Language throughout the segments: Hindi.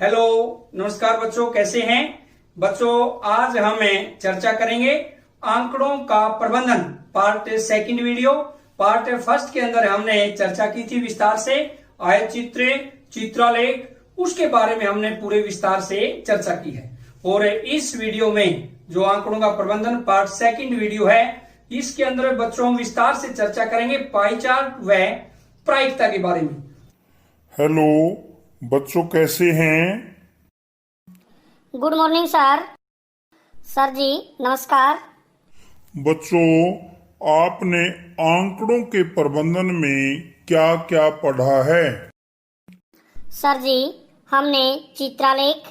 हेलो, नमस्कार बच्चों, कैसे हैं बच्चों। आज हमें चर्चा करेंगे आंकड़ों का प्रबंधन part second video. Part first के अंदर हमने चर्चा की थी विस्तार से आयत चित्र, चित्रालेख, उसके बारे में हमने पूरे विस्तार से चर्चा की है। और इस वीडियो में जो आंकड़ों का प्रबंधन पार्ट सेकंड वीडियो है, इसके अंदर बच्चों हम विस्तार से चर्चा करेंगे पाई चार्ट व प्रायिकता के बारे में। हेलो बच्चों, कैसे हैं? Good morning sir. सर जी नमस्कार। बच्चों, आपने आंकड़ों के प्रबंधन में क्या क्या पढ़ा है? सर जी हमने चित्रालेख,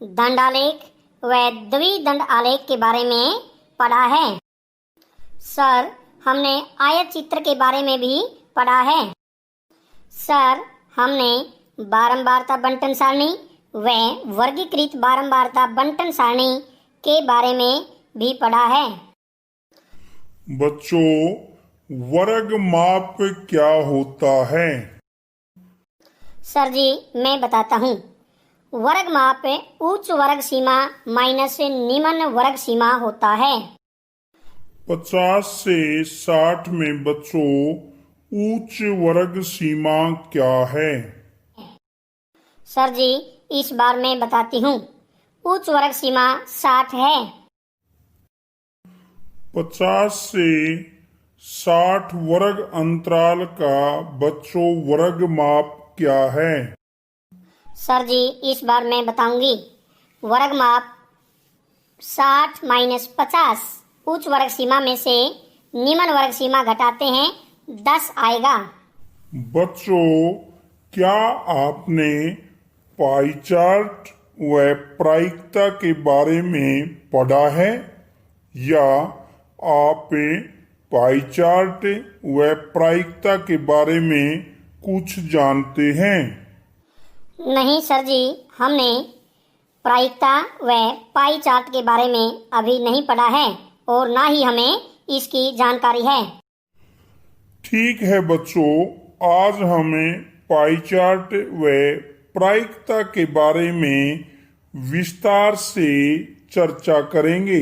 दंडालेख व द्विदंड आलेख के बारे में पढ़ा है। सर हमने आयत चित्र के बारे में भी पढ़ा है। सर हमने बारंबारता बंटन सारणी व वर्गीकृत बारंबारता बंटन सारणी के बारे में भी पढ़ा है। बच्चों, वर्ग माप क्या होता है? सर जी मैं बताता हूँ। वर्ग माप उच्च वर्ग सीमा माइनस निम्न वर्ग सीमा होता है। 50 से 60 में बच्चों उच्च वर्ग सीमा क्या है? सर जी इस बार मैं बताती हूँ। उच्च वर्ग सीमा 60 है। 50 से 60 वर्ग अंतराल का बच्चों वर्ग माप क्या है? सर जी इस बार मैं बताऊंगी। वर्ग माप 60 माइनस 50 उच्च वर्ग सीमा में से निम्न वर्ग सीमा घटाते हैं 10 आएगा। बच्चों, क्या आपने पाई चार्ट व प्रायिकता के बारे में पढ़ा है या आप पाई चार्ट व प्रायिकता के बारे में कुछ जानते हैं? नहीं सर जी, हमने प्रायिकता व पाई चार्ट के बारे में अभी नहीं पढ़ा है और ना ही हमें इसकी जानकारी है। ठीक है बच्चों, आज हमें पाई चार्ट व प्रायिकता के बारे में विस्तार से चर्चा करेंगे।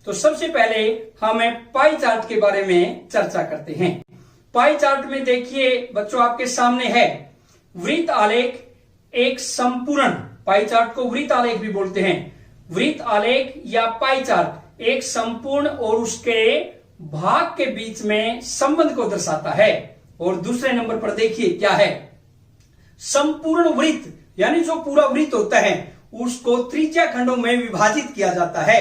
तो सबसे पहले हमें पाई चार्ट के बारे में चर्चा करते हैं। पाई चार्ट में देखिए बच्चों, आपके सामने है वृत्त आलेख, एक संपूर्ण पाई चार्ट को वृत्त आलेख भी बोलते हैं। वृत्त आलेख या पाई चार्ट एक संपूर्ण और उसके भाग के बीच में संबंध को दर्शाता है। और दूसरे नंबर पर देखिए क्या है, संपूर्ण वृत्त, यानी जो पूरा वृत्त होता है उसको त्रिज्या खंडों में विभाजित किया जाता है।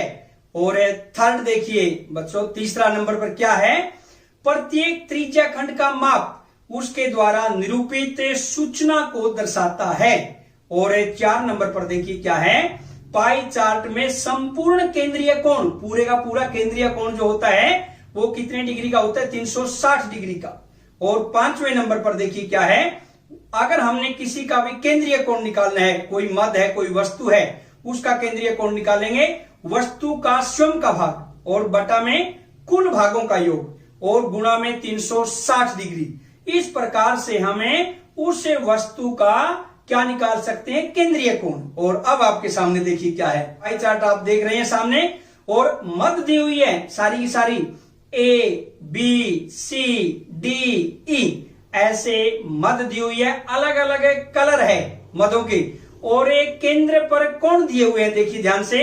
और थर्ड देखिए बच्चों, तीसरा नंबर पर क्या है, प्रत्येक त्रिज्या खंड का माप उसके द्वारा निरूपित सूचना को दर्शाता है। और 4 नंबर पर देखिए क्या है, पाई चार्ट में संपूर्ण केंद्रीय कोण, पूरे का पूरा केंद्रीय कोण जो होता है वो कितने डिग्री का होता है, 360 डिग्री का। और 5वें नंबर पर देखिए क्या है, अगर हमने किसी का भी केंद्रीय कोण निकालना है, कोई मद है, कोई वस्तु है, उसका केंद्रीय कोण निकालेंगे, वस्तु का स्वयं का भाग और बटा में कुल भागों का योग और गुणा में 360 डिग्री। इस प्रकार से हमें उस वस्तु का क्या निकाल सकते हैं, केंद्रीय कोण। और अब आपके सामने देखिए क्या है, पाई चार्ट आप देख रहे हैं सामने, और मद दी हुई है सारी की सारी, A B C D E, ऐसे मद दी हुई है, अलग अलग कलर है मदों के। और एक केंद्र पर कोण दिए हुए हैं, देखिए ध्यान से,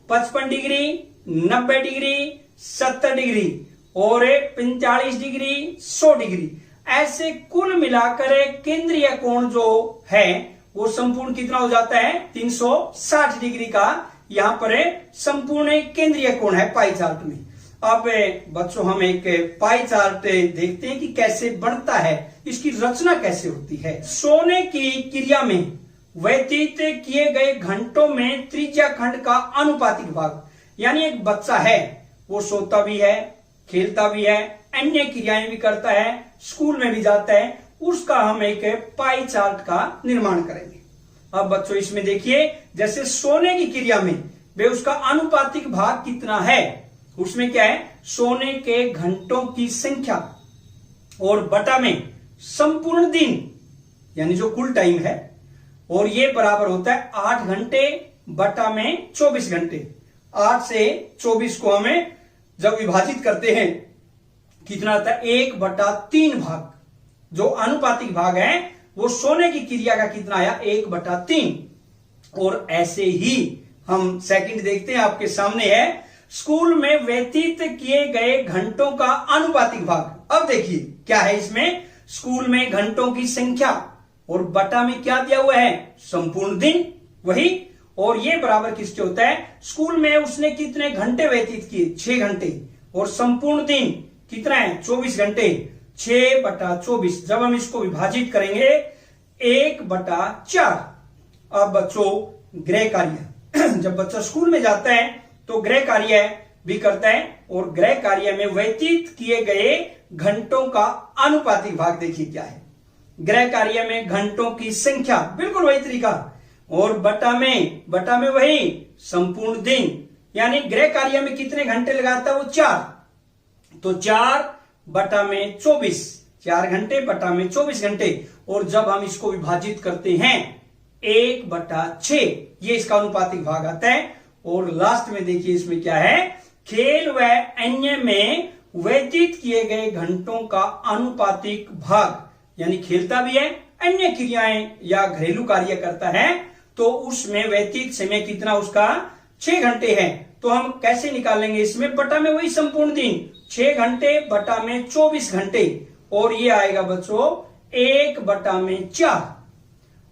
55 डिग्री, 90 डिग्री, 70 डिग्री और 45 डिग्री, 100 डिग्री। ऐसे कुल मिलाकर केंद्रीय कोण जो है वो संपूर्ण कितना हो जाता है, 360 डिग्री का यहां पर संपूर्ण केंद्रीय कोण है पाई चार्ट में। अब बच्चों हम एक पाई चार्ट देखते हैं कि कैसे बनता है, इसकी रचना कैसे होती है। सोने की क्रिया में व्यतीत किए गए घंटों में त्रिज्या खंड का अनुपातिक भाग, यानी एक बच्चा है वो सोता भी है, खेलता भी है, अन्य क्रियाएं भी करता है, स्कूल में भी जाता है, उसका हम एक पाई चार्ट का निर्माण करेंगे। अब बच्चों इसमें देखिए, जैसे सोने की क्रिया में वे उसका अनुपातिक भाग कितना है, उसमें क्या है, सोने के घंटों की संख्या और बटा में संपूर्ण दिन, यानी जो कुल टाइम है, और ये बराबर होता है 8 घंटे बटा में 24 घंटे। 8 से 24 को हमें जब विभाजित करते हैं कितना आता है 1/3 भाग। जो अनुपातिक भाग है वो सोने की क्रिया का कितना आया 1/3। और ऐसे ही हम सेकंड देखते हैं, आपके सामने है स्कूल में व्यतीत किए गए घंटों का अनुपातिक भाग। अब देखिए क्या है इसमें, स्कूल में घंटों की संख्या और बटा में क्या दिया हुआ है संपूर्ण दिन वही, और ये बराबर किसके होता है स्कूल में उसने कितने घंटे व्यतीत किए 6 घंटे, और संपूर्ण दिन कितना है 24 घंटे। 6/24 जब हम इसको विभाजित करेंगे 1/4। अब बच्चों गृह कार्य जब बच्चा स्कूल में जाता है तो गृह कार्य भी करता है, और गृह कार्य में व्यतीत किए गए घंटों का अनुपातिक भाग देखिए क्या है। गृह कार्य में घंटों की संख्या बिल्कुल वही तरीका, और बटा में वही संपूर्ण दिन, यानी गृह कार्य में कितने घंटे लगाता है वो 4, तो 4/24, 4 घंटे बटा में 24 घंटे। और जब हम इसको विभाजित करते हैं 1/6, ये इसका अनुपातिक भाग आता है। और लास्ट में देखिए इसमें क्या है, खेल व अन्य में व्यतीत किए गए घंटों का अनुपातिक भाग, यानी खेलता भी है अन्य क्रियाएं या घरेलू कार्य करता है तो उसमें व्यतीत समय कितना उसका 6 घंटे है। तो हम कैसे निकालेंगे इसमें, बटा में वही संपूर्ण दिन 6 घंटे बटा में 24 घंटे, और ये आएगा बच्चों 1/4।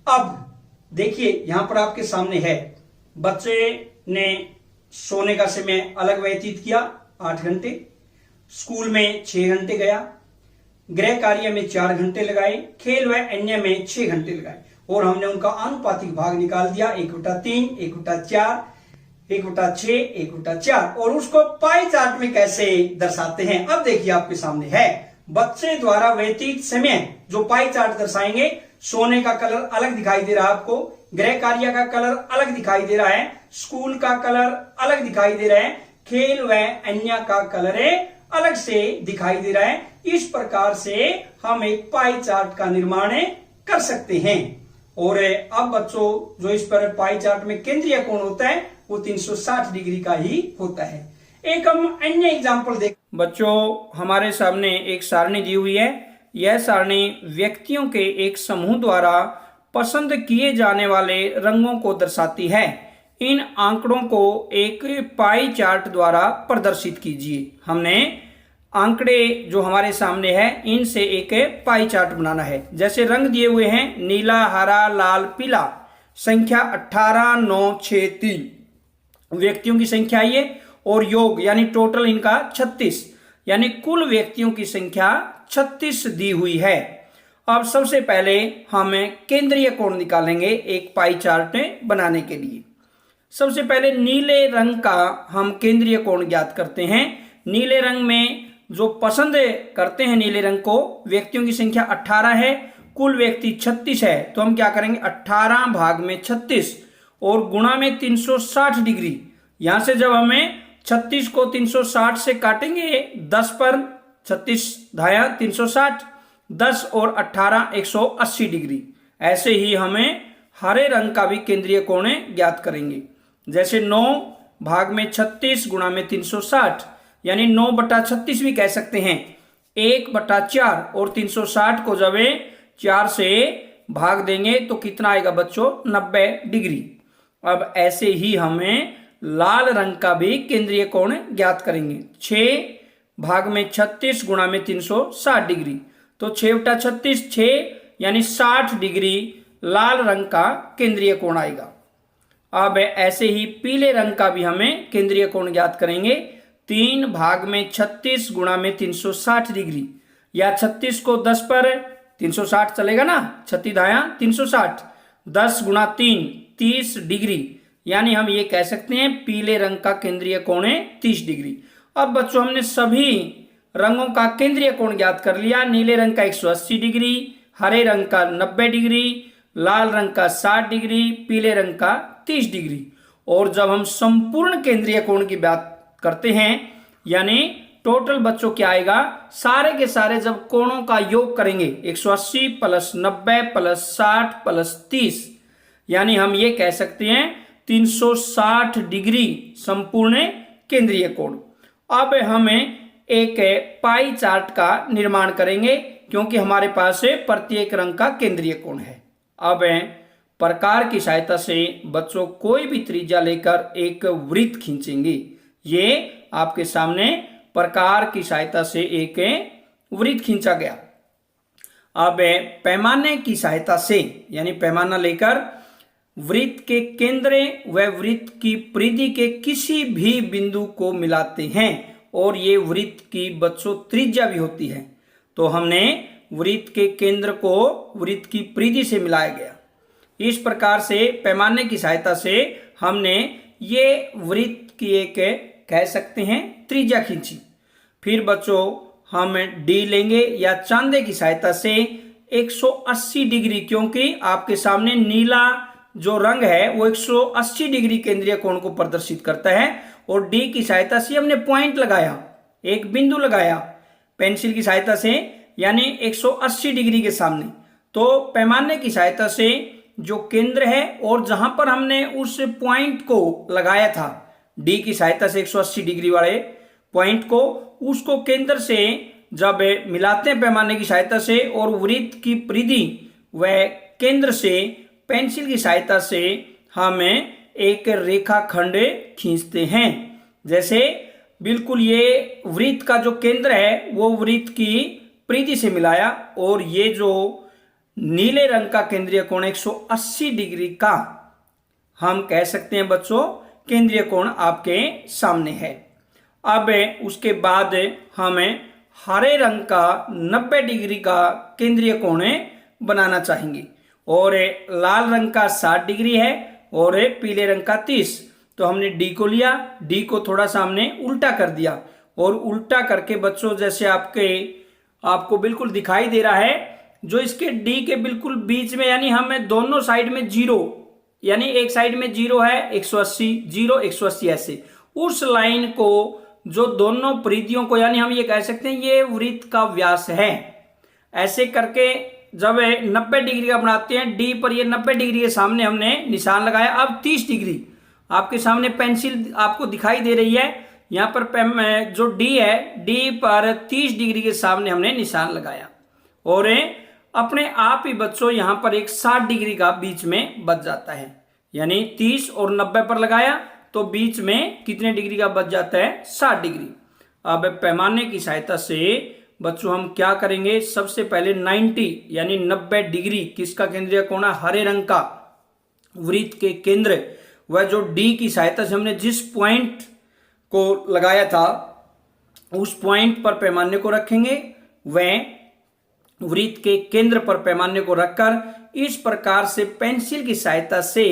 अब देखिए यहां पर आपके सामने है बच्चे ने सोने का समय अलग व्यतीत किया 8 घंटे, स्कूल में 6 घंटे गया, गृह कार्य में 4 घंटे लगाए, खेल व अन्य में 6 घंटे लगाए, और हमने उनका अनुपातिक भाग निकाल दिया 1/3, 1/4, 1/6, 1/4। और उसको पाई चार्ट में कैसे दर्शाते हैं, अब देखिए आपके सामने है बच्चे द्वारा व्यतीत समय। जो पाई चार्ट दर्शाएंगे, सोने का कलर अलग दिखाई दे रहा है आपको, गृह कार्य का कलर अलग दिखाई दे रहा है, स्कूल का कलर अलग दिखाई दे रहा है, खेल व अन्य का कलर अलग से दिखाई दे रहा है। इस प्रकार से हम एक पाई चार्ट का निर्माण कर सकते हैं। और अब बच्चों जो इस पर पाई चार्ट में केंद्रीय कोण होता है वो 360 डिग्री का ही होता है। एक हम अन्य एग्जांपल देख, बच्चों हमारे सामने एक सारणी दी हुई है। यह सारणी व्यक्तियों के एक समूह द्वारा पसंद किए जाने वाले रंगों को दर्शाती है। इन आंकड़ों को एक पाई चार्ट द्वारा प्रदर्शित कीजिए। हमने आंकड़े जो हमारे सामने है इनसे एक पाई चार्ट बनाना है। जैसे रंग दिए हुए हैं नीला, हरा, लाल, पीला, संख्या 18, 9, 6, 3 व्यक्तियों की संख्या ये, और योग यानी टोटल इनका 36, यानी कुल व्यक्तियों की संख्या 36 दी हुई है। अब सबसे पहले हम केंद्रीय कोण निकालेंगे एक पाई चार्ट बनाने के लिए। सबसे पहले नीले रंग का हम केंद्रीय कोण ज्ञात करते हैं। नीले रंग में जो पसंद करते हैं नीले रंग को, व्यक्तियों की संख्या 18 है, कुल व्यक्ति 36 है, तो हम क्या करेंगे 18 भाग में 36 और गुणा में 360 डिग्री। यहां से जब हमें 36 को 360 से काटेंगे 10 पर 36 धाया 360, 10 और 18 180 डिग्री। ऐसे ही हमें हरे रंग का भी केंद्रीय कोण ज्ञात करेंगे। जैसे 9 भाग में 36 गुणा में 360, यानी 9/36 भी कह सकते हैं, 1/4, और 360 को जब 4 से भाग देंगे तो कितना आएगा बच्चों 90 डिग्री। अब ऐसे ही हमें लाल रंग का भी केंद्रीय कोण ज्ञात करेंगे। 6 भाग में 36 गुणा में 360 डिग्री, तो 6/36 6 यानी 60 डिग्री लाल रंग का केंद्रीय कोण आएगा। अब ऐसे ही पीले रंग का भी हमें केंद्रीय कोण ज्ञात करेंगे। 3 भाग में 36 गुणा में 360 डिग्री, या 36 को 10 पर 360 चलेगा ना, 36 धाया 360, 10 गुणा 3 30 डिग्री, यानी हम ये कह सकते हैं पीले रंग का केंद्रीय कोण है 30 डिग्री। अब बच्चों हमने सभी रंगों का केंद्रीय कोण ज्ञात कर लिया। नीले रंग का 180 डिग्री, हरे रंग का 90 डिग्री, लाल रंग का 60 डिग्री, पीले रंग का 30 डिग्री। और जब हम संपूर्ण केंद्रीय कोण की बात करते हैं, यानी टोटल बच्चों क्या आएगा, सारे के सारे जब कोणों का योग करेंगे 180 + 90 + 60 + 30, यानी हम ये कह सकते हैं 360 डिग्री संपूर्ण केंद्रीय कोण। अब हम एक पाई चार्ट का निर्माण करेंगे क्योंकि हमारे पास प्रत्येक रंग का केंद्रीय कोण है। अब प्रकार की सहायता से बच्चों कोई भी त्रिज्या लेकर एक वृत्त खींचेंगे। ये आपके सामने प्रकार की सहायता से एक वृत्त खींचा गया। अब पैमाने की सहायता से यानी पैमाना लेकर वृत्त के केंद्र व वृत्त की परिधि के किसी भी बिंदु को मिलाते हैं और ये वृत्त की बच्चों त्रिज्या भी होती है। तो हमने वृत्त के केंद्र को वृत्त की परिधि से मिलाया गया। इस प्रकार से पैमाने की सहायता से हमने ये वृत्त की एक कह सकते हैं त्रिज्या खींची। फिर बच्चों हम डी लेंगे या चांदे की सहायता से 180 डिग्री, क्योंकि आपके सामने नीला जो रंग है वो 180 डिग्री केंद्रीय कोण को प्रदर्शित करता है। और डी की सहायता से हमने पॉइंट लगाया, एक बिंदु लगाया पेंसिल की सहायता से, यानी 180 डिग्री के सामने। तो पैमाने की सहायता से जो केंद्र है और जहां पर हमने उस पॉइंट को लगाया था डी की सहायता से 180 डिग्री वाले पॉइंट को, उसको केंद्र से जब मिलाते हैं पैमाने की सहायता से और वृत्त की परिधि व केंद्र से पेंसिल की सहायता से हम एक रेखाखंड खींचते हैं। जैसे बिल्कुल ये वृत्त का जो केंद्र है वो वृत्त की परिधि से मिलाया और ये जो नीले रंग का केंद्रीय कोण 180 डिग्री का हम कह सकते हैं बच्चों केंद्रीय कोण आपके सामने है। अब उसके बाद हम हरे रंग का 90 डिग्री का केंद्रीय कोण बनाना चाहेंगे और लाल रंग का 60 डिग्री है और पीले रंग का 30। तो हमने डी को लिया, डी को थोड़ा सा हमने उल्टा कर दिया और उल्टा करके बच्चों जैसे आपको बिल्कुल दिखाई दे रहा है, जो इसके डी के बिल्कुल बीच में, यानी हमें दोनों साइड में जीरो, यानी एक साइड में जीरो है 180, जीरो 180 ऐसे, उस लाइन को जो दोनों परिधियों को, यानी हम ये कह सकते हैं ये वृत्त का व्यास है। ऐसे करके जब 90 डिग्री का बनाते हैं डी पर, ये 90 डिग्री के सामने हमने निशान लगाया। अब 30 डिग्री आपके सामने पेंसिल आपको दिखाई दे रही है, यहाँ पर जो डी है डी पर 30 डिग्री के सामने हमने निशान लगाया और अपने आप ही बच्चों यहाँ पर एक 60 डिग्री का बीच में बच जाता है। यानी 30 और 90 पर लगाया तो बीच में कितने डिग्री का बच जाता है, 60 डिग्री। अब पैमाने की सहायता से बच्चों हम क्या करेंगे, सबसे पहले 90 यानी 90 डिग्री किसका केंद्रीय कोण, हरे रंग का वृत्त के केंद्र वह जो डी की सहायता से हमने जिस पॉइंट को लगाया था उस पॉइंट पर पैमाने को रखेंगे, वह वृत्त के केंद्र पर पैमाने को रखकर इस प्रकार से पेंसिल की सहायता से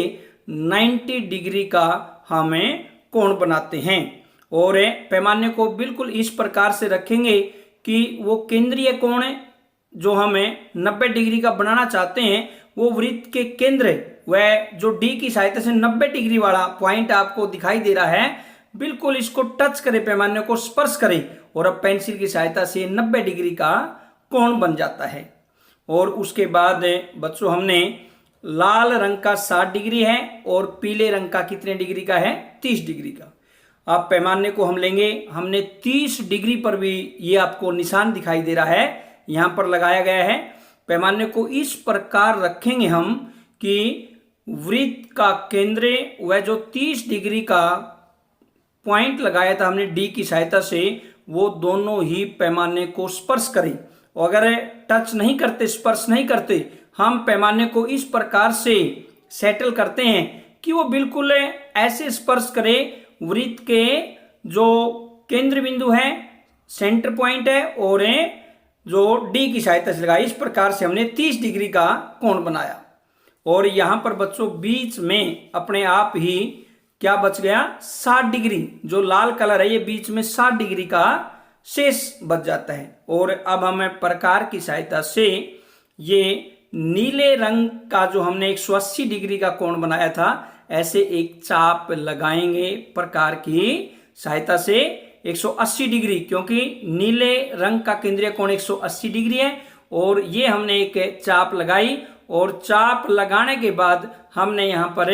90 डिग्री का हमें कोण बनाते हैं। और पैमाने को बिल्कुल इस प्रकार से रखेंगे कि वो केंद्रीय कोण जो हमें 90 डिग्री का बनाना चाहते हैं वो वृत्त के केंद्र वह जो डी की सहायता से 90 डिग्री वाला पॉइंट आपको दिखाई दे रहा है, बिल्कुल इसको टच करे, पैमाने को स्पर्श करे और अब पेंसिल की सहायता से 90 डिग्री का कोण बन जाता है। और उसके बाद बच्चों हमने लाल रंग का 60 डिग्री है और पीले रंग का कितने डिग्री का है, 30 डिग्री का। अब पैमाने को हम लेंगे, हमने 30 डिग्री पर भी ये आपको निशान दिखाई दे रहा है, यहाँ पर लगाया गया है। पैमाने को इस प्रकार रखेंगे हम कि वृत्त का केंद्र वह जो 30 डिग्री का पॉइंट लगाया था हमने डी की सहायता से, वो दोनों ही पैमाने को स्पर्श करें। और अगर टच नहीं करते, स्पर्श नहीं करते, हम पैमाने को इस प्रकार से सेटल करते हैं कि वो बिल्कुल ऐसे स्पर्श करे वृत्त के जो केंद्र बिंदु है, सेंटर पॉइंट है और जो डी की सहायता से लगाया। इस प्रकार से हमने 30 डिग्री का कोण बनाया और यहां पर बच्चों बीच में अपने आप ही क्या बच गया, 60 डिग्री, जो लाल कलर है ये बीच में 60 डिग्री का शेष बच जाता है। और अब हमें प्रकार की सहायता से ये नीले रंग का जो हमने 180 डिग्री का कोण बनाया था, ऐसे एक चाप लगाएंगे प्रकार की सहायता से 180 डिग्री, क्योंकि नीले रंग का केंद्रीय कोण 180 डिग्री है और ये हमने एक चाप लगाई और चाप लगाने के बाद हमने यहां पर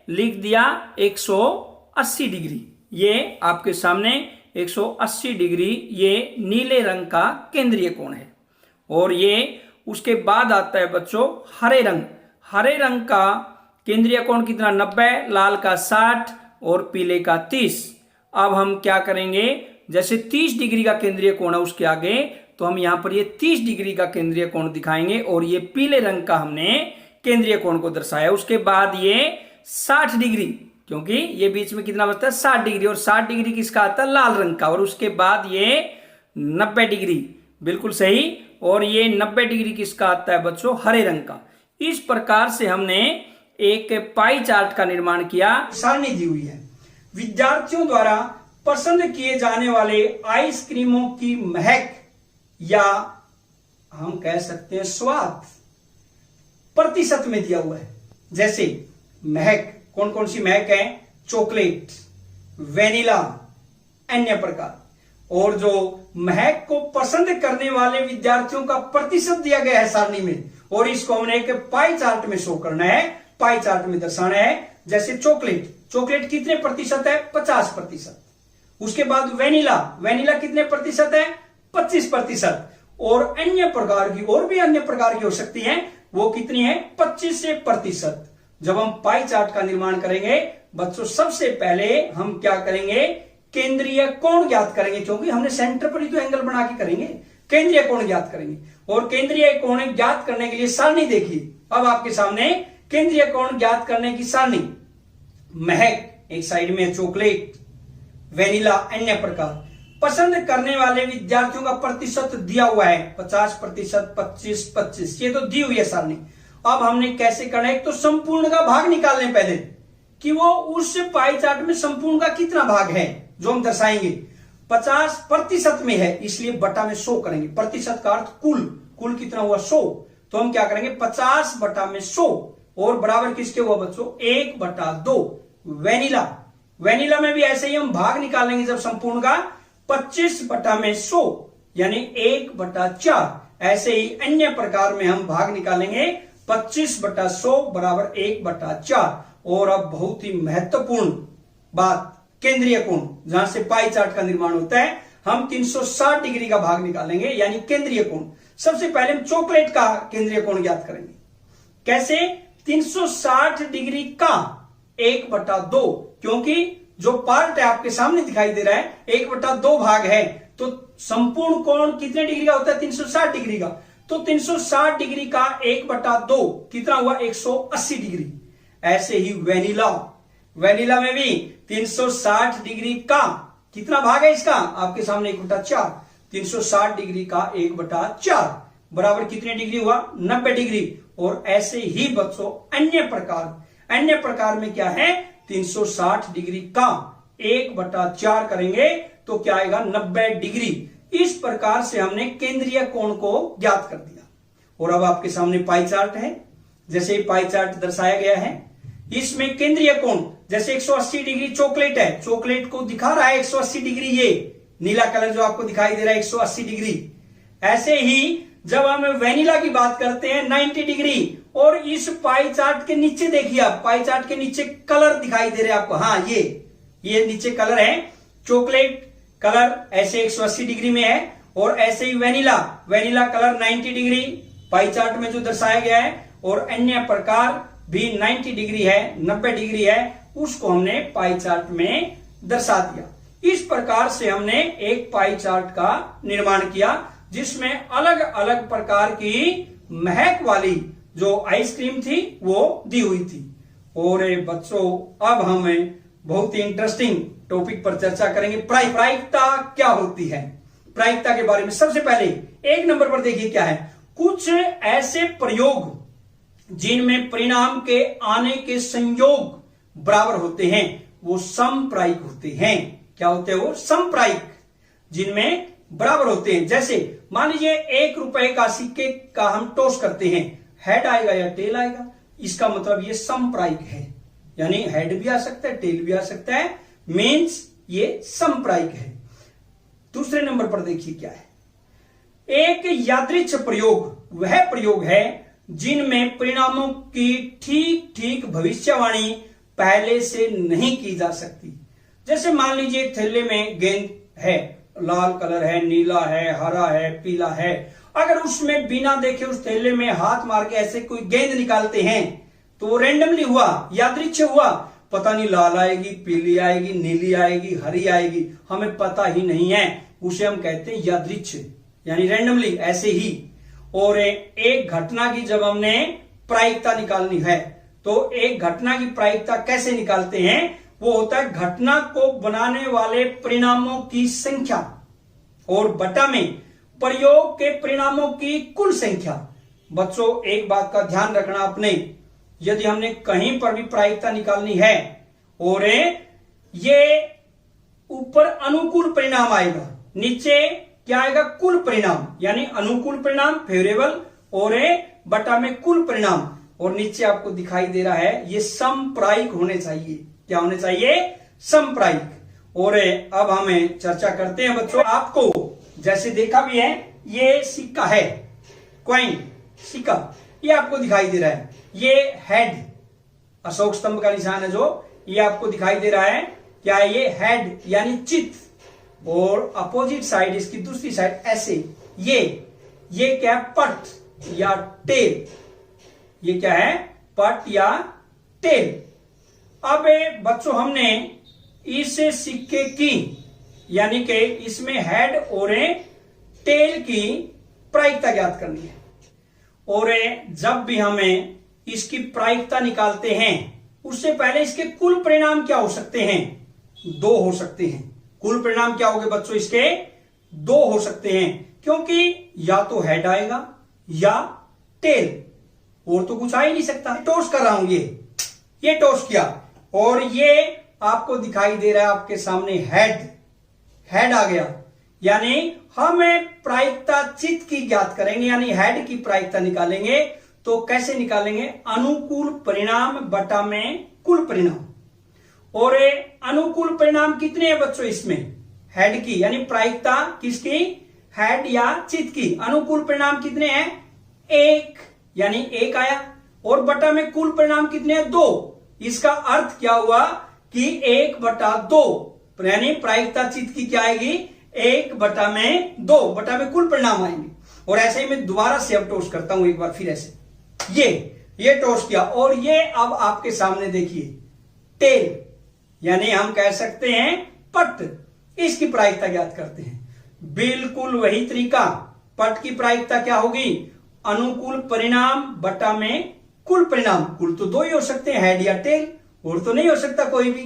लिख दिया 180 डिग्री। ये आपके सामने 180 डिग्री ये नीले रंग का केंद्रीय कोण है। और ये उसके बाद आता है बच्चों हरे रंग। हरे रंग का केंद्रीय कोण कितना 90, लाल का 60 और पीले का 30। अब हम क्या करेंगे, जैसे 30 डिग्री का केंद्रीय कोण है उसके आगे, तो हम यहां पर ये 30 डिग्री का केंद्रीय कोण दिखाएंगे और ये पीले रंग का हमने केंद्रीय कोण को दर्शाया। उसके बाद ये 60 डिग्री, क्योंकि ये बीच में कितना बचता है 60 डिग्री, और 60 डिग्री किसका आता है लाल रंग का। और उसके बाद ये 90 डिग्री, बिल्कुल सही, और ये 90 डिग्री किसका आता है बच्चों हरे रंग का। इस प्रकार से हमने एक पाई चार्ट का निर्माण किया। सारणी दी हुई है। विद्यार्थियों द्वारा पसंद किए जाने वाले आइसक्रीमों की महक या हम कह सकते हैं स्वाद प्रतिशत में दिया हुआ है। जैसे महक, कौन कौन सी महक है, चॉकलेट, वेनिला, अन्य प्रकार। और जो महक को पसंद करने वाले विद्यार्थियों का प्रतिशत दिया गया है सारणी में, और इसको हमने एक पाई चार्ट में शो करना है, पाई चार्ट में दर्शाना है। जैसे चॉकलेट, चॉकलेट कितने प्रतिशत है 50%। उसके बाद वेनिला, वेनिला कितने प्रतिशत है 25%। और अन्य प्रकार की, और भी अन्य प्रकार की हो सकती हैं, वो कितनी है 25%। जब हम पाई चार्ट का निर्माण करेंगे बच्चों, सबसे पहले हम क्या करेंगे, केंद्रीय कोण ज्ञात करेंगे, क्योंकि हमने सेंटर पर ही तो एंगल बना के करेंगे। केंद्रीय कोण ज्ञात करेंगे, और केंद्रीय कोण ज्ञात करने के लिए सारणी देखिए। अब आपके सामने केंद्रीय कोण ज्ञात करने की सारणी, महक एक साइड में, चॉकलेट, वेनिला, अन्य प्रकार। पसंद करने वाले विद्यार्थियों का प्रतिशत दिया हुआ है 50%, 25, ये तो दी हुई है सारणी। अब हमने कैसे करना है, एक तो संपूर्ण का भाग निकालने पहले कि वो उस पाई चार्ट में संपूर्ण का कितना भाग है जो हम दर्शाएंगे। 50% में है, इसलिए बटा में 100 करेंगे। प्रतिशत का अर्थ कुल, कुल कितना हुआ 100, तो हम क्या करेंगे 50 बटा में 100, और बराबर किसके हुआ बच्चों 1/2। वेनिला, वेनिला में भी ऐसे ही हम भाग निकालेंगे जब संपूर्ण का 25 बटा में 100 यानी 1/4। ऐसे ही अन्य प्रकार में हम भाग निकालेंगे 25/100 बराबर 1/4। और अब बहुत ही महत्वपूर्ण बात, केंद्रीय कोण, जहां से पाई चार्ट का निर्माण होता है, हम 360 डिग्री का भाग निकालेंगे यानी केंद्रीय कोण। सबसे पहले हम चॉकलेट का केंद्रीय कोण ज्ञात करेंगे। कैसे, 360 डिग्री का 1/2, क्योंकि जो पार्ट है आपके सामने दिखाई दे रहा है 1/2 भाग है, तो संपूर्ण कोण कितने डिग्री का होता है 360 डिग्री का। तो 360 डिग्री का 1/2 कितना हुआ 180 डिग्री। ऐसे ही वेनिला, वेनिला में भी 360 डिग्री का कितना भाग है इसका, आपके सामने 1/4। 360 डिग्री का 1/4 बराबर कितने डिग्री हुआ 90 डिग्री। और ऐसे ही बच्चों अन्य प्रकार, अन्य प्रकार में क्या है 360 डिग्री का 1/4 करेंगे तो क्या आएगा 90 डिग्री। इस प्रकार से हमने केंद्रीय कोण को ज्ञात कर दिया। और अब आपके सामने पाई चार्ट है, जैसे पाई चार्ट दर्शाया गया है, इसमें केंद्रीय कोण जैसे 180 डिग्री चॉकलेट है, चॉकलेट को दिखा रहा है 180 डिग्री, ये नीला कलर जो आपको दिखाई दे रहा है 180 डिग्री। ऐसे ही जब हम वेनिला की बात करते हैं 90 डिग्री। और इस पाई चार्ट के नीचे देखिए आप, पाई चार्ट के नीचे कलर दिखाई दे रहे हैं आपको, हाँ ये नीचे कलर है, चॉकलेट कलर ऐसे 180 डिग्री में है, और ऐसे ही vanilla, vanilla colour 90 degree pie chart में जो दर्शाया गया है, और अन्य प्रकार भी 90 डिग्री है, 90 डिग्री है, उसको हमने पाई चार्ट में दर्शा दिया। इस प्रकार से हमने एक पाई चार्ट का निर्माण किया जिसमें अलग अलग प्रकार की महक वाली जो आइसक्रीम थी वो दी हुई थी। और बच्चों अब हम बहुत ही इंटरेस्टिंग टॉपिक पर चर्चा करेंगे, प्रायिकता क्या होती है। प्रायिकता के बारे में सबसे पहले 1 नंबर पर देखिए क्या है, कुछ ऐसे प्रयोग जिनमें परिणाम के आने के संयोग बराबर होते हैं वो समप्रायिक होते हैं। क्या होते हैं वो समप्रायिक, जिनमें बराबर होते हैं। जैसे मान लीजिए 1 रुपए का सिक्के का हम टॉस करते हैं, हेड आएगा या टेल आएगा, इसका मतलब ये समप्रायिक है, यानी हेड भी आ सकता है टेल भी आ सकता है, मीन्स ये समप्रायिक है। दूसरे नंबर पर देखिए क्या है, एक यादृच्छ प्रयोग वह प्रयोग है जिनमें परिणामों की ठीक ठीक भविष्यवाणी पहले से नहीं की जा सकती। जैसे मान लीजिए एक थैले में गेंद है, लाल कलर है, नीला है, हरा है, पीला है। अगर उसमें बिना देखे उस थैले में हाथ मार के ऐसे कोई गेंद निकालते हैं तो वो रैंडमली हुआ, यादृच्छिक हुआ, पता नहीं लाल आएगी, पीली आएगी, नीली आएगी, हरी आएगी, हमें पता ही नहीं है, उसे हम कहते हैं यादृच्छिक, यानी रैंडमली, ऐसे ही। और एक घटना की जब हमने प्रायिकता निकालनी है तो एक घटना की प्रायिकता कैसे निकालते हैं? वो होता है घटना को बनाने वाले परिणामों की संख्या और बटा में प्रयोग के परिणामों की कुल संख्या। बच्चों एक बात का ध्यान रखना अपने, यदि हमने कहीं पर भी प्रायिकता निकालनी है और ये ऊपर अनुकूल परिणाम आएगा, नीचे क्या आएगा? कुल परिणाम, यानी अनुकूल परिणाम फेवरेबल और बटा में कुल परिणाम, और नीचे आपको दिखाई दे रहा है ये समप्रायिक होने चाहिए। क्या होने चाहिए? समप्रायिक। और अब हमें चर्चा करते हैं बच्चों। आपको जैसे देखा भी है, ये सिक्का है, कॉइन सिक्का, ये आपको दिखाई दे रहा है, ये हेड अशोक स्तंभ का निशान है जो, ये आपको दिखाई दे रहा है। क्या है ये? हेड यानी चित्त, और अपोजिट साइड, इसकी दूसरी साइड ऐसे, ये क्या है? पट या टेल। ये क्या है? पट या टेल। अब बच्चों हमने इस सिक्के की, यानी कि इसमें हेड और टेल की प्रायिकता ज्ञात करनी है। और जब भी हमें इसकी प्रायिकता निकालते हैं उससे पहले इसके कुल परिणाम क्या हो सकते हैं? 2 हो सकते हैं। कुल परिणाम क्या होंगे बच्चों? इसके 2 हो सकते हैं, क्योंकि या तो हेड आएगा या टेल, और तो कुछ आ ही नहीं सकता। टॉस कर रहा हूं, ये टॉस किया और ये आपको दिखाई दे रहा है आपके सामने हेड आ गया, यानी हम प्रायिकता चित्त की ज्ञात करेंगे, यानी हेड की प्रायिकता निकालेंगे। तो कैसे निकालेंगे? अनुकूल परिणाम बटा में कुल परिणाम। और अनुकूल परिणाम कितने हैं बच्चों इसमें? हेड की, यानी प्रायिकता किसकी? हेड या चित्त की। अनुकूल परिणाम कितने हैं? 1, यानी 1 आया, और बटा में कुल परिणाम कितने हैं? 2। इसका अर्थ क्या हुआ कि 1/2, यानी प्रायिकता चित्त की क्या आएगी? 1/2, बटा में कुल परिणाम आएंगे। और ऐसे ही मैं दोबारा से अब टॉस करता हूं एक बार फिर, ऐसे ये टॉस किया, और ये अब आपके सामने देखिए टेल, यानी हम कह सकते हैं पट। इसकी प्रायिकता ज्ञात करते हैं। बिल्कुल वही तरीका, पट की प्रायिकता क्या होगी? अनुकूल परिणाम बटा में कुल परिणाम। कुल तो 2 ही हो सकते हैं, हेड या टेल, और तो नहीं हो सकता कोई भी।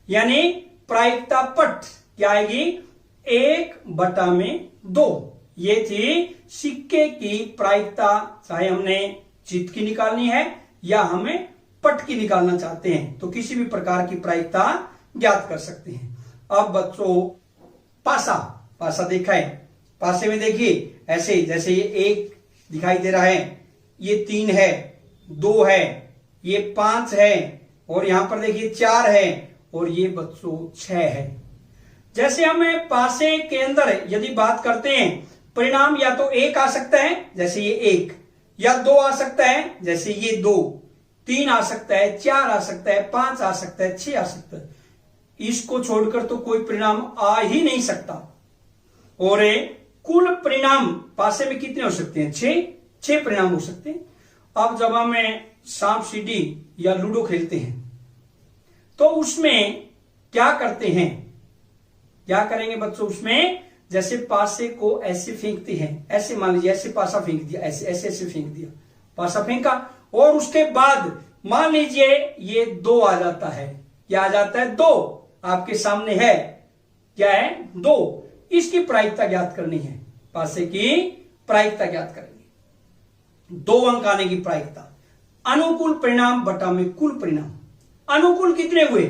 यानी प्रायिकता पट क्या आएगी? 1/2। ये थी सिक्के की प्रायिकता, चाहे हमने चित्त की निकालनी है या हमें पट की निकालना चाहते हैं, तो किसी भी प्रकार की प्रायिकता ज्ञात कर सकते हैं। अब बच्चों पासा देखा है, पासे में देखिए ऐसे, जैसे ये 1 दिखाई दे रहा है, ये 3 है, 2 है, ये 5 है, और यहां पर देखिए 4 है, और ये बच्चों 6 है। जैसे हमें पासे के अंदर यदि बात करते हैं, परिणाम या तो 1 आ सकता है, जैसे ये 1, या 2 आ सकता है, जैसे ये 2, 3 आ सकता है, 4 आ सकता है, 5 आ सकता है, 6 आ सकता है। इसको छोड़कर तो कोई परिणाम आ ही नहीं सकता। और कुल परिणाम पासे में कितने हो सकते हैं? 6 परिणाम हो सकते हैं। अब जब हम सांप सीढ़ी या लूडो खेलते हैं तो उसमें क्या करते हैं? क्या करेंगे बच्चों? उसमें जैसे पासे को ऐसे फेंकते हैं, ऐसे मान लीजिए ऐसे पासा फेंक दिया, ऐसे ऐसे ऐसे फेंक दिया, पासा फेंका, और उसके बाद मान लीजिए ये 2 आ जाता है। क्या आ जाता है? 2 आपके सामने है। क्या है? 2। इसकी प्रायिकता ज्ञात करनी है, पासे की प्रायिकता ज्ञात करेंगे। 2 अंक आने की प्रायिकता, अनुकूल परिणाम बटा में कुल परिणाम। अनुकूल कितने हुए?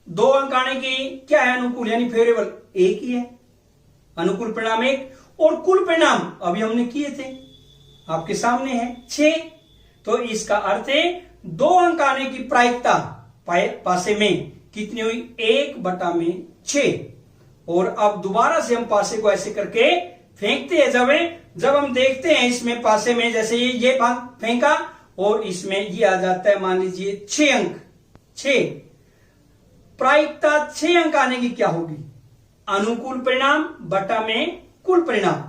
2 अंक आने की क्या है? अनुकूल यानी फेवरेबल 1 ही है, अनुकूल परिणाम 1, और कुल परिणाम अभी हमने किए थे, आपके सामने है 6। तो इसका अर्थ है 2 अंक आने की प्रायिकता पासे में कितनी हुई? 1/6। और अब दोबारा से हम पासे को ऐसे करके फेंकते हैं जब हम देखते हैं इसमें पासे में, जैसे ये फेंका और इसमें ये आ जाता है, मान लीजिए 6 अंक, 6, प्रायिकता 6 अंक आने की क्या होगी? अनुकूल परिणाम बटा में कुल परिणाम,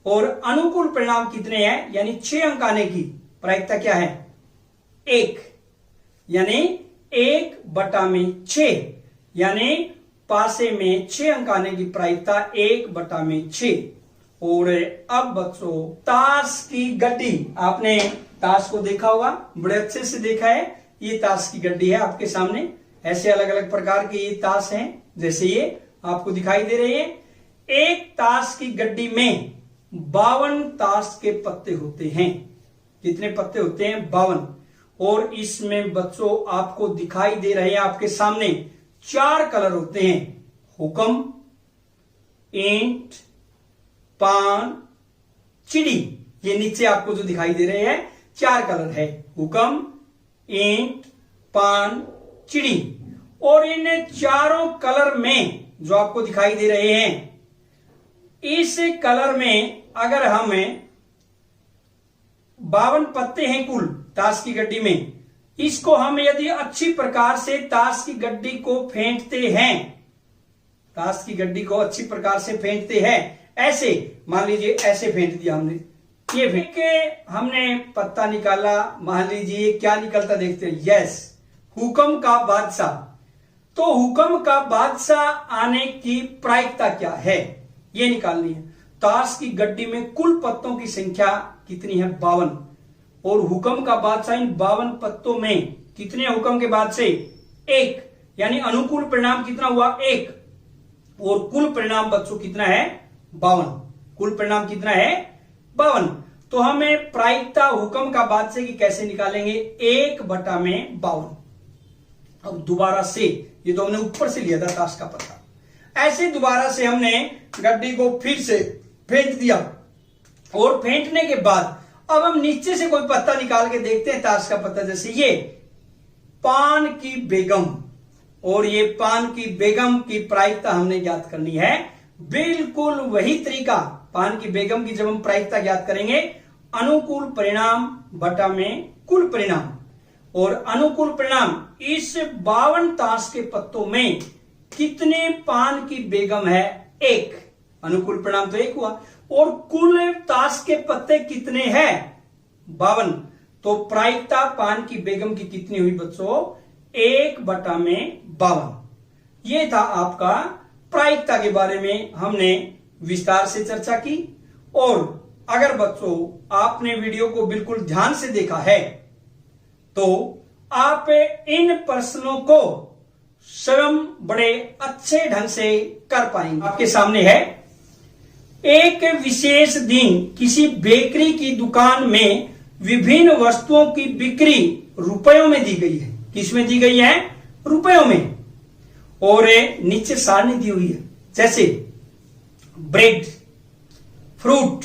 और अनुकूल परिणाम कितने हैं यानी 6 अंक आने की प्रायिकता क्या है? 1, यानी 1 बटा में 6, यानी पासे में 6 अंक आने की प्रायिकता 1 बटा में 6। और अब बच्चों ताश की गड्डी, आपने ताश को देखा होगा, बड़े अच्छे से देखा है। ये ताश की गड्डी है आपके सामने, ऐसे अलग अलग प्रकार के ये ताश हैं, जैसे ये आपको दिखाई दे रहे हैं। एक ताश की गड्डी में 52 ताश के पत्ते होते हैं। कितने पत्ते होते हैं? 52। और इसमें बच्चों आपको दिखाई दे रहे हैं आपके सामने 4 कलर होते हैं, हुक्म, ईंट, पान, चिड़ी। ये नीचे आपको जो दिखाई दे रहे हैं 4 कलर है, हुक्म, ईंट, पान, चिड़ी। और इन चारों कलर में जो आपको दिखाई दे रहे हैं, इस कलर में अगर हमें 52 पत्ते हैं कुल ताश की गड्डी में, इसको हम यदि अच्छी प्रकार से ताश की गड्डी को फेंटते हैं, ताश की गड्डी को अच्छी प्रकार से फेंटते हैं, ऐसे मान लीजिए ऐसे फेंट दिया हमने, ये फेंक के हमने पत्ता निकाला, मान लीजिए क्या निकलता देखते हैं, यस, हुक्म का बादशाह। तो हुक्म का बादशाह आने की प्रायिकता क्या है ये निकालनी है। ताश की गड्डी में कुल पत्तों की संख्या कितनी है? 52। और हुक्म का बादशाह इन 52 पत्तों में कितने हुक्म के बाद से? 1, यानी अनुकूल परिणाम कितना हुआ? 1। और कुल परिणाम बच्चों कितना है? 52। कुल परिणाम कितना है? 52। तो हमें प्रायिकता हुक्म का बादशाह की कैसे निकालेंगे? 1 बटा में 52। अब दोबारा से, ये तो हमने ऊपर से लिया था ताश का पत्ता, ऐसे दोबारा से हमने गड्डी को फिर से फेंट दिया। और फेंटने के बाद अब हम नीचे से कोई पत्ता निकाल के देखते हैं ताश का पत्ता, जैसे ये पान की बेगम। और ये पान की बेगम की प्रायिकता हमने ज्ञात करनी है। बिल्कुल वही तरीका, पान की बेगम की जब हम प्रायिकता ज्ञात करेंगे, अनुकूल परिणाम बटा में कुल परिणाम। और अनुकूल परिणाम, इस 52 ताश के पत्तों में कितने पान की बेगम है? 1। अनुकूल परिणाम तो 1 हुआ। और कुल ताश के पत्ते कितने हैं? 52। तो प्रायिकता पान की बेगम की कितनी हुई बच्चों? 1 बटा में 52। ये था आपका प्रायिकता के बारे में हमने विस्तार से चर्चा की। और अगर बच्चों आपने वीडियो को बिल्कुल ध्यान से देखा है तो आप इन प्रश्नों को स्वयं बड़े अच्छे ढंग से कर पाएंगे। आपके सामने है, एक विशेष दिन किसी बेकरी की दुकान में विभिन्न वस्तुओं की बिक्री रुपयों में दी गई है। किसमें दी गई है? रुपयों में। और नीचे सारणी दी हुई है, जैसे ब्रेड, फ्रूट,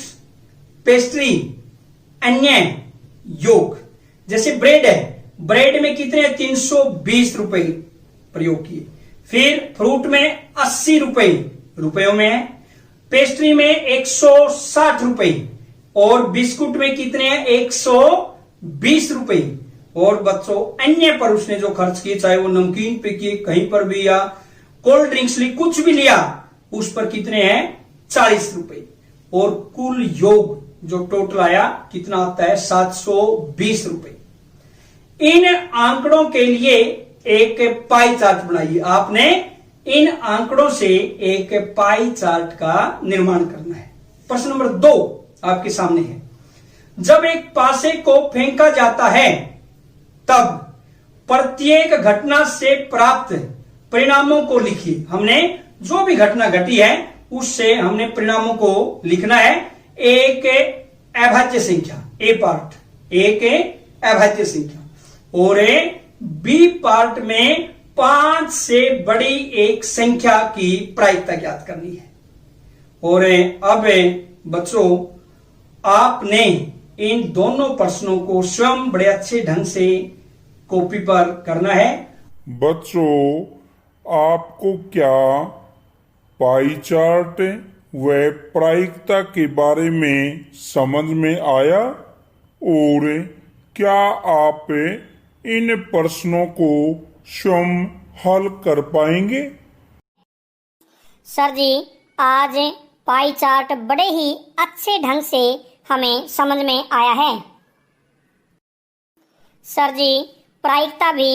पेस्ट्री, अन्य योग। जैसे ब्रेड है, ब्रेड में कितने? 320 रुपए प्रयोग किए। फिर फ्रूट में 80 रुपए रुपयों में है। पेस्ट्री में 160 रुपए। और बिस्कुट में कितने हैं? 120 रुपए। और बच्चों अन्य पर उसने जो खर्च किए, चाहे वो नमकीन पे किए कहीं पर भी, या कोल्ड ड्रिंक्स ली, कुछ भी लिया, उस पर कितने हैं? 40 रुपए। और कुल योग जो टोटल आया कितना आता है? 720 रुपए। इन आंकड़ों के लिए एक पाई चार्ट बनाइए। आपने इन आंकड़ों से एक पाई चार्ट का निर्माण करना है। प्रश्न नंबर 2 आपके सामने है, जब एक पासे को फेंका जाता है तब प्रत्येक घटना से प्राप्त परिणामों को लिखिए। हमने जो भी घटना घटी है उससे हमने परिणामों को लिखना है। एक अभाज्य संख्या, ए पार्ट, एक अभाज्य संख्या, और बी पार्ट में 5 से बड़ी एक संख्या की प्रायिकता ज्ञात करनी है। और अब बच्चों आपने इन दोनों प्रश्नों को स्वयं बड़े अच्छे ढंग से कॉपी पर करना है। बच्चों आपको क्या पाई चार्ट व प्रायिकता के बारे में समझ में आया? और क्या आप इन प्रश्नों को स्वयं हल कर पाएंगे? सर जी, आज पाई चार्ट बड़े ही अच्छे ढंग से हमें समझ में आया है। सर जी, प्रायिकता भी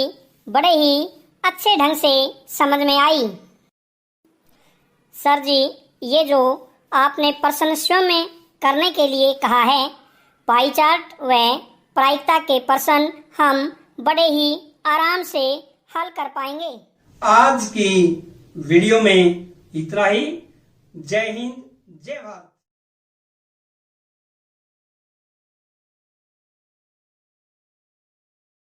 बड़े ही अच्छे ढंग से समझ में आई। सर जी, ये जो आपने प्रश्न स्वयं में करने के लिए कहा है, पाई चार्ट व प्रायिकता के प्रश्न हम बड़े ही आराम से हल कर पाएंगे। आज की वीडियो में इतना ही। जय हिंद, जय भारत।